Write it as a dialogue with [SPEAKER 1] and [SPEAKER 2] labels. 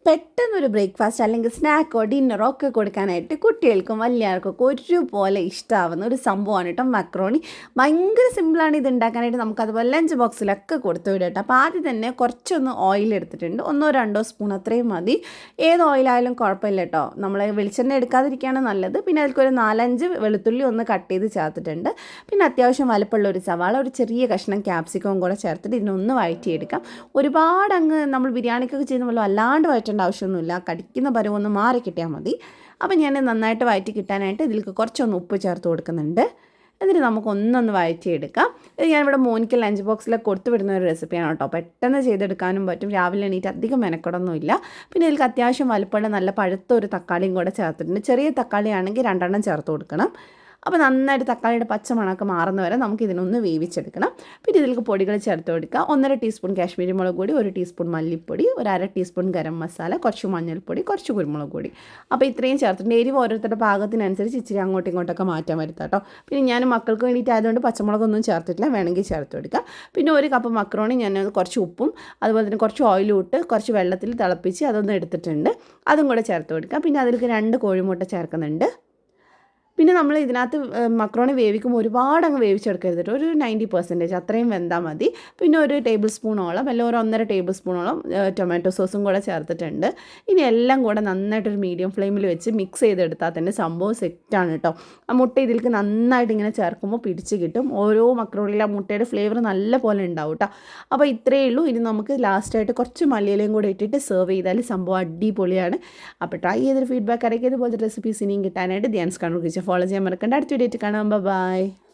[SPEAKER 1] പെട്ടെന്നൊരു ബ്രേക്ക്ഫാസ്റ്റ് അല്ലെങ്കിൽ സ്നാക്കോ ഡിന്നറോ ഒക്കെ കൊടുക്കാനായിട്ട് കുട്ടികൾക്കും വലിയവർക്കൊക്കെ ഒരുപോലെ ഇഷ്ടമാവുന്ന ഒരു സംഭവമാണ് കേട്ടോ മക്രോണി. ഭയങ്കര സിമ്പിളാണ് ഇത് ഉണ്ടാക്കാനായിട്ട്. നമുക്കതുപോലെ ലഞ്ച് ബോക്സിലൊക്കെ കൊടുത്തു വിടാം കേട്ടോ. അപ്പോൾ ആദ്യം തന്നെ കുറച്ചൊന്ന് ഓയിൽ എടുത്തിട്ടുണ്ട്, 1-2 സ്പൂൺ അത്രയും മതി. ഏത് ഓയിലായാലും കുഴപ്പമില്ല കേട്ടോ, നമ്മൾ വെളിച്ചെണ്ണ എടുക്കാതിരിക്കുകയാണ് നല്ലത്. പിന്നെ അതിൽക്കൊരു 4-5 വെളുത്തുള്ളി ഒന്ന് കട്ട് ചെയ്ത് ചേർത്തിട്ടുണ്ട്. പിന്നെ അത്യാവശ്യം വലുപ്പമുള്ള ഒരു സവാള, ഒരു ചെറിയ കഷ്ണം ക്യാപ്സിക്കവും കൂടെ ചേർത്തിട്ട് ഇതിനൊന്ന് വഴറ്റിയെടുക്കാം. ഒരുപാട് അങ്ങ് നമ്മൾ ബിരിയാണിക്കൊക്കെ ചെയ്യുന്ന പോലെ അല്ലാണ്ട് വഴറ്റേണ്ട ആവശ്യമൊന്നുമില്ല, കടിക്കുന്ന പരുവൊന്ന് മാറി കിട്ടിയാൽ മതി. അപ്പോൾ ഞാൻ നന്നായിട്ട് വഴറ്റി കിട്ടാനായിട്ട് ഇതിലേക്ക് കുറച്ചൊന്ന് ഉപ്പ് ചേർത്ത് കൊടുക്കുന്നുണ്ട്. എന്നിട്ട് നമുക്ക് ഒന്നൊന്ന് വഴറ്റിയെടുക്കാം. ഇത് ഞാനിവിടെ മോനിക്ക് ലഞ്ച് ബോക്സിലൊക്കെ കൊടുത്തു വിടുന്ന ഒരു റെസിപ്പിയാണ് കേട്ടോ. പെട്ടെന്ന് ചെയ്തെടുക്കാനും പറ്റും, രാവിലെ എണീറ്റ് അധികം മെനക്കെടൊന്നുമില്ല. പിന്നെ ഇതിലേക്ക് അത്യാവശ്യം വലുപ്പമുള്ള നല്ല പഴുത്ത ഒരു തക്കാളിയും കൂടെ ചേർത്തിട്ടുണ്ട്. ചെറിയ തക്കാളി ആണെങ്കിൽ 2 ചേർത്ത് കൊടുക്കണം. അപ്പോൾ നന്നായിട്ട് തക്കാളിയുടെ പച്ചമണമൊക്കെ മാറുന്ന വരെ നമുക്ക് ഇതിനൊന്ന് വേവിച്ചെടുക്കണം. പിന്നെ ഇതിലേക്ക് പൊടികൾ ചേർത്ത് കൊടുക്കുക. 1.5 ടീസ്പൂൺ കാശ്മീരി മുളക് പൊടി, 1 ടീസ്പൂൺ മല്ലിപ്പൊടി, 1/2 ടീസ്പൂൺ ഗരം മസാല, കുറച്ച് മഞ്ഞൾപ്പൊടി, കുറച്ച് കുരുമുളക് പൊടി. അപ്പോൾ ഇത്രയും ചേർത്തിട്ടുണ്ട്. എരിവ് ഓരോരുത്തരുടെ പാകത്തിനനുസരിച്ച് ഇച്ചിരി അങ്ങോട്ടും ഇങ്ങോട്ടൊക്കെ മാറ്റാൻ വരുത്താം കേട്ടോ. പിന്നെ ഞാൻ മക്കൾക്ക് വേണ്ടിയിട്ടായതുകൊണ്ട് പച്ചമുളകൊന്നും ചേർത്തിട്ടില്ല, വേണമെങ്കിൽ ചേർത്ത് കൊടുക്കുക. പിന്നെ 1 കപ്പ് മക്രോണി ഞാൻ കുറച്ച് ഉപ്പും അതുപോലെ തന്നെ കുറച്ച് ഓയിലും ഇട്ട് കുറച്ച് വെള്ളത്തിൽ തിളപ്പിച്ച് അതൊന്ന് എടുത്തിട്ടുണ്ട്, അതും കൂടെ ചേർത്ത് കൊടുക്കുക. പിന്നെ അതിലേക്ക് 2 കോഴിമുട്ട ചേർക്കുന്നുണ്ട്. പിന്നെ നമ്മൾ ഇതിനകത്ത് മക്രോണി വേവിക്കുമ്പോൾ ഒരുപാട് അങ്ങ് വേവിച്ചെടുക്കരുത്, ഒരു 90% അത്രയും വെന്താൽ മതി. പിന്നെ 1 ടേബിൾ സ്പൂണോളം അല്ലെങ്കിൽ ഒരു 1.5 ടേബിൾ സ്പൂണോളം ടൊമാറ്റോ സോസും കൂടെ ചേർത്തിട്ടുണ്ട്. ഇനി എല്ലാം കൂടെ നന്നായിട്ടൊരു മീഡിയം ഫ്ലെയിമിൽ വെച്ച് മിക്സ് ചെയ്തെടുത്താൽ തന്നെ സംഭവം സെറ്റാണ് കേട്ടോ. ആ മുട്ട ഇതിലേക്ക് നന്നായിട്ട് ഇങ്ങനെ ചേർക്കുമ്പോൾ പിടിച്ച് കിട്ടും. ഓരോ മക്രോണിയിലെ മുട്ടയുടെ ഫ്ലേവർ നല്ല പോലെ ഉണ്ടാവും കേട്ടോ. അപ്പോൾ ഇത്രയേ ഉള്ളൂ. ഇനി നമുക്ക് ലാസ്റ്റായിട്ട് കുറച്ച് മല്ലിയിലയും കൂടെ ഇട്ടിട്ട് സെർവ് ചെയ്താൽ സംഭവം അടിപൊളിയാണ്. അപ്പോൾ ട്രൈ ചെയ്തൊരു ഫീഡ്ബാക്ക് അറിയിക്കുക. ഇതുപോലത്തെ റെസിപ്പീസ് ഇനിയും കിട്ടാനായിട്ട് ധ്യാൻസ് കണ്ണൂർ കിച്ചൻ ഫോളോ ചെയ്യാൻ മറക്കണ്ട. അടുത്ത വീഡിയോ കാണാം. ബൈ.